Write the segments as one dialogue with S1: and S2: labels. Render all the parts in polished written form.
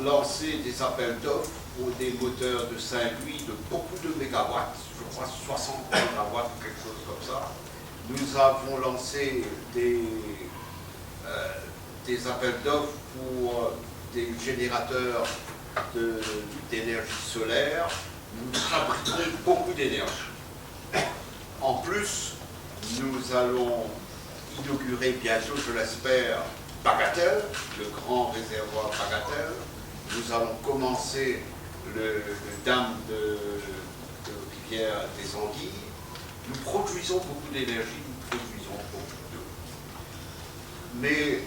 S1: lancé des appels d'offres pour des moteurs de Saint-Louis de beaucoup de mégawatts, je crois 60 mégawatts, quelque chose comme ça. Nous avons lancé des appels d'offres pour des générateurs d'énergie solaire. Nous fabriquons beaucoup d'énergie. En plus, nous allons inaugurer bientôt, je l'espère, Bagatelle, le grand réservoir Bagatelle. Nous allons commencer le dam de rivière des Anguilles. Nous produisons beaucoup d'énergie, nous produisons beaucoup d'eau. Mais,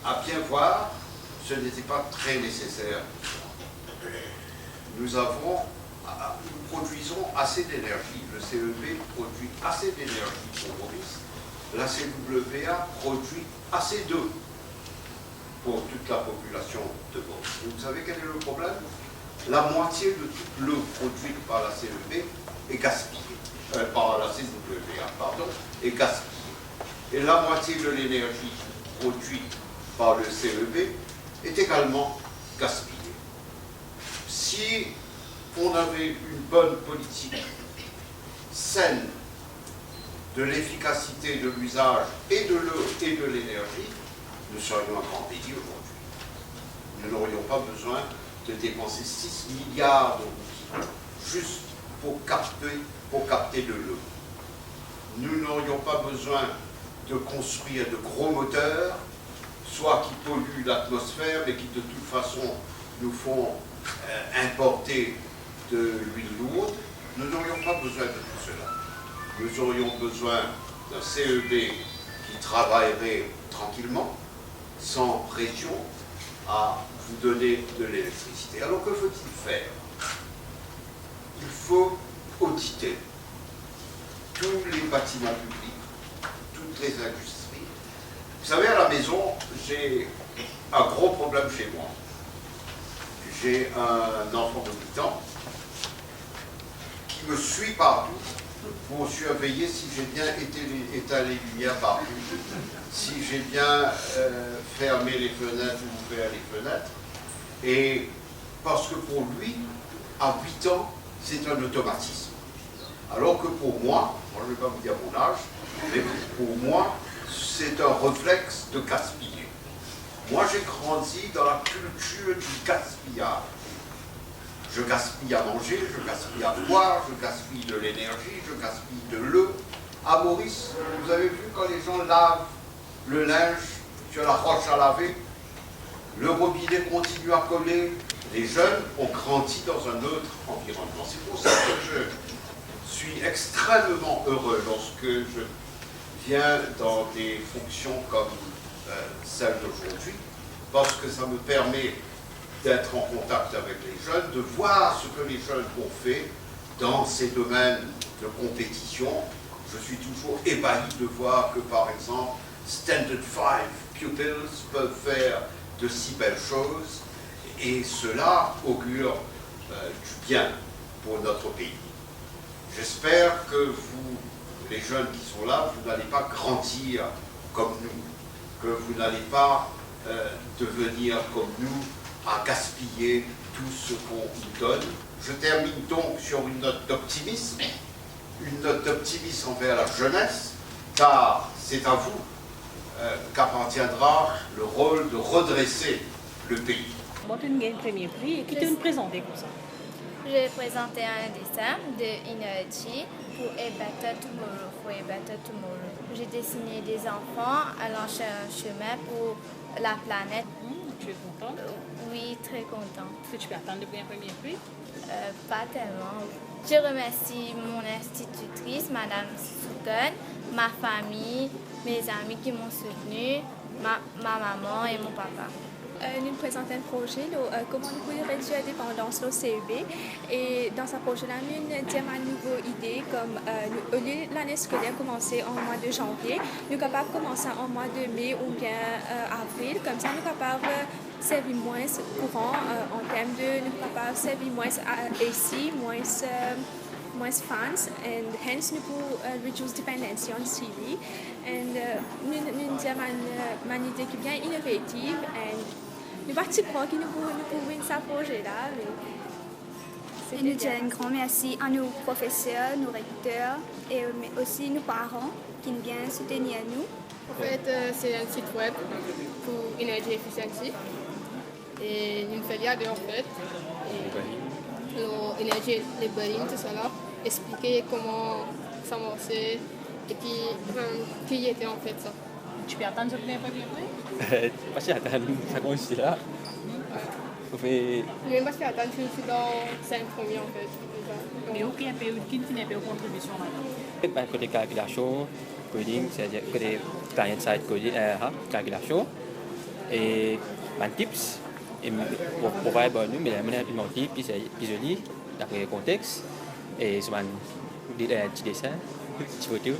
S1: à bien voir, ce n'était pas très nécessaire. Nous produisons assez d'énergie. Le CEB produit assez d'énergie pour Maurice. La CWA produit assez d'eau pour toute la population de Maurice. Vous savez quel est le problème? La moitié de toute l'eau produite par la CEB est gaspillée. Par la CWA, pardon, est gaspillée. Et la moitié de l'énergie produite par le CEB est également gaspillée. Si on avait une bonne politique saine de l'efficacité de l'usage et de l'eau et de l'énergie, nous serions un grand pays aujourd'hui. Nous n'aurions pas besoin de dépenser 6 milliards d'euros juste pour capter de l'eau. Nous n'aurions pas besoin de construire de gros moteurs, soit qui polluent l'atmosphère, mais qui de toute façon nous font importer de l'huile lourde. Nous n'aurions pas besoin de tout cela. Nous aurions besoin d'un CEB qui travaillerait tranquillement, sans pression, à vous donner de l'électricité. Alors que faut-il faire? Il faut auditer tous les bâtiments publics, toutes les industries. Vous savez, à la maison, j'ai un gros problème chez moi. J'ai un enfant de 8 ans qui me suit partout pour surveiller si j'ai bien éteint les lumières partout, si j'ai bien fermé les fenêtres ou ouvert les fenêtres. Et parce que pour lui, à 8 ans, c'est un automatisme. Alors que pour moi je ne vais pas vous dire mon âge, mais pour moi, c'est un réflexe de gaspiller. Moi, j'ai grandi dans la culture du gaspillage. Je gaspille à manger, je gaspille à boire, je gaspille de l'énergie, je gaspille de l'eau. À Maurice, vous avez vu quand les gens lavent le linge sur la roche à laver, le robinet continue à coller. Les jeunes ont grandi dans un autre environnement. C'est pour ça que je suis extrêmement heureux lorsque je viens dans des fonctions comme celle d'aujourd'hui, parce que ça me permet d'être en contact avec les jeunes, de voir ce que les jeunes ont fait dans ces domaines de compétition. Je suis toujours ébahi de voir que, par exemple, Standard 5 pupils peuvent faire de si belles choses, et cela augure du bien pour notre pays. J'espère que vous, les jeunes qui sont là, vous n'allez pas grandir comme nous, que vous n'allez pas devenir comme nous, à gaspiller tout ce qu'on nous donne. Je termine donc sur une note d'optimisme envers la jeunesse, car c'est à vous qu'appartiendra le rôle de redresser le pays.
S2: Bon, tu as gagné le premier prix et qui t'a présenté comme ça?
S3: J'ai présenté un dessin de Inergy pour A Better Tomorrow, for a Better Tomorrow. J'ai dessiné des enfants allant sur un chemin pour la planète.
S2: Tu es contente?
S3: Oui, très contente.
S2: Est-ce que tu peux attendre de gagner un premier prix?
S3: Pas tellement. Je remercie mon institutrice, Madame Souton, ma famille, mes amis qui m'ont soutenue, ma maman et mon papa.
S4: Nous présentons un projet, comment nous pouvons réduire la dépendance au CEB. Et dans ce projet-là, nous avons une nouvelle idée, comme au lieu de l'année scolaire commencer en mois de janvier, nous sommes capables de commencer en mois de mai ou bien avril. Comme ça, nous sommes capables de servir moins courant en termes de, nous sommes capables de servir moins AC, moins fans, and hence nous pouvons reduce dependency on TV. And nous avons une idée qui est bien innovative. And nous partis croire que nous pouvons ce projet-là.
S5: Et nous disons un grand merci à nos professeurs, nos recteurs et aussi nos parents qui nous viennent soutenir nous.
S6: En fait, c'est un site web pour Energy Efficiency. Et nous faisons là en fait. L'énergie, les barines, tout ça là. Expliquer comment ça marchait et qui était en fait ça.
S2: Tu peux attendre ce premier prix?
S7: Pas si attendre, ça commence là. On fait.
S6: Même pas si attendre, je suis dans 5 premiers en fait.
S2: Mais aucun qui n'est pas contribution là.
S7: Côté calculation, coding, c'est-à-dire côté client-side coding, calculation. Et tips. Et pour pouvoir nous, mais la manière d'implémenter, puis joli, d'après le contexte. Et c'est un petit dessin, petit photo.